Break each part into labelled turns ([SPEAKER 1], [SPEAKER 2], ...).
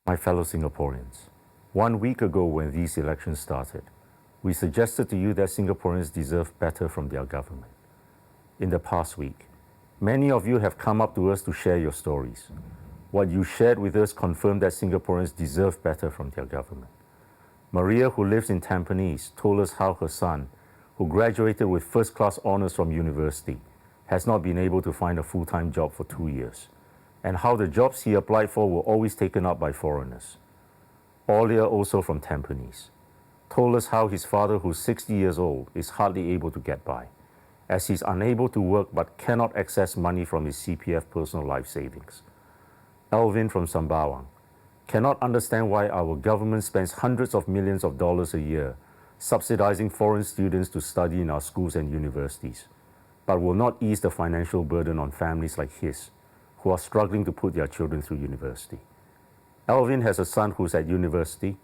[SPEAKER 1] My fellow Singaporeans, 1 week ago when these elections started, we suggested to you that Singaporeans deserve better from their government. In the past week, many of you have come up to us to share your stories. What you shared with us confirmed that Singaporeans deserve better from their government. Maria, who lives in Tampines, told us how her son, who graduated with first-class honors from university, has not been able to find a full-time job for 2 years, and how the jobs he applied for were always taken up by foreigners. Olia, also from Tampines, told us how his father, who's 60 years old, is hardly able to get by, as he's unable to work but cannot access money from his CPF personal life savings. Alvin from Sembawang cannot understand why our government spends hundreds of millions of dollars a year subsidizing foreign students to study in our schools and universities, but will not ease the financial burden on families like his, who are struggling to put their children through university. Alvin has a son who's at university,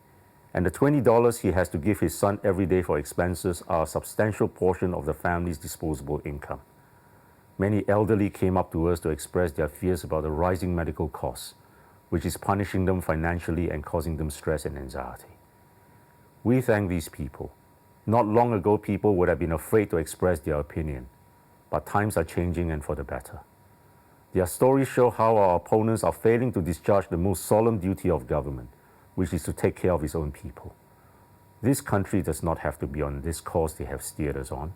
[SPEAKER 1] and the $20 he has to give his son every day for expenses are a substantial portion of the family's disposable income. Many elderly came up to us to express their fears about the rising medical costs, which is punishing them financially and causing them stress and anxiety. We thank these people. Not long ago, people would have been afraid to express their opinion, but times are changing and for the better. Their stories show how our opponents are failing to discharge the most solemn duty of government, which is to take care of its own people. This country does not have to be on this course they have steered us on.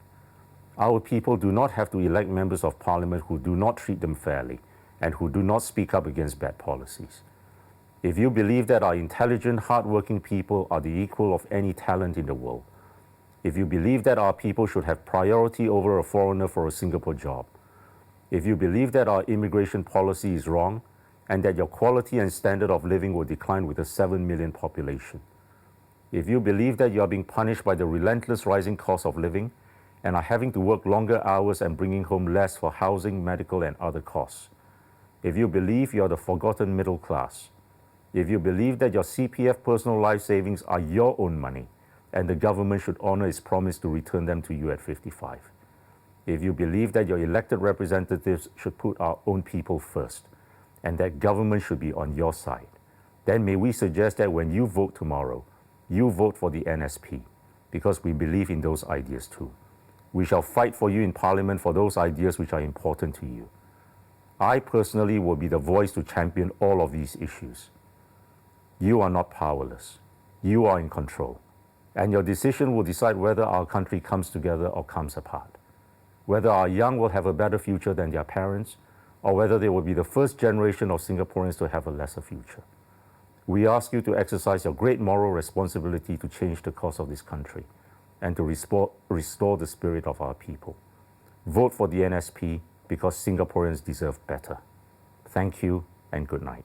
[SPEAKER 1] Our people do not have to elect members of parliament who do not treat them fairly and who do not speak up against bad policies. If you believe that our intelligent, hardworking people are the equal of any talent in the world, if you believe that our people should have priority over a foreigner for a Singapore job, if you believe that our immigration policy is wrong and that your quality and standard of living will decline with a 7 million population, if you believe that you are being punished by the relentless rising cost of living and are having to work longer hours and bringing home less for housing, medical, and other costs, if you believe you are the forgotten middle class, if you believe that your CPF personal life savings are your own money and the government should honor its promise to return them to you at 55, if you believe that your elected representatives should put our own people first and that government should be on your side, then may we suggest that when you vote tomorrow, you vote for the NSP, because we believe in those ideas too. We shall fight for you in Parliament for those ideas which are important to you. I personally will be the voice to champion all of these issues. You are not powerless. You are in control. And your decision will decide whether our country comes together or comes apart. Whether our young will have a better future than their parents, or whether they will be the first generation of Singaporeans to have a lesser future. We ask you to exercise your great moral responsibility to change the course of this country and to restore the spirit of our people. Vote for the NSP because Singaporeans deserve better. Thank you and good night.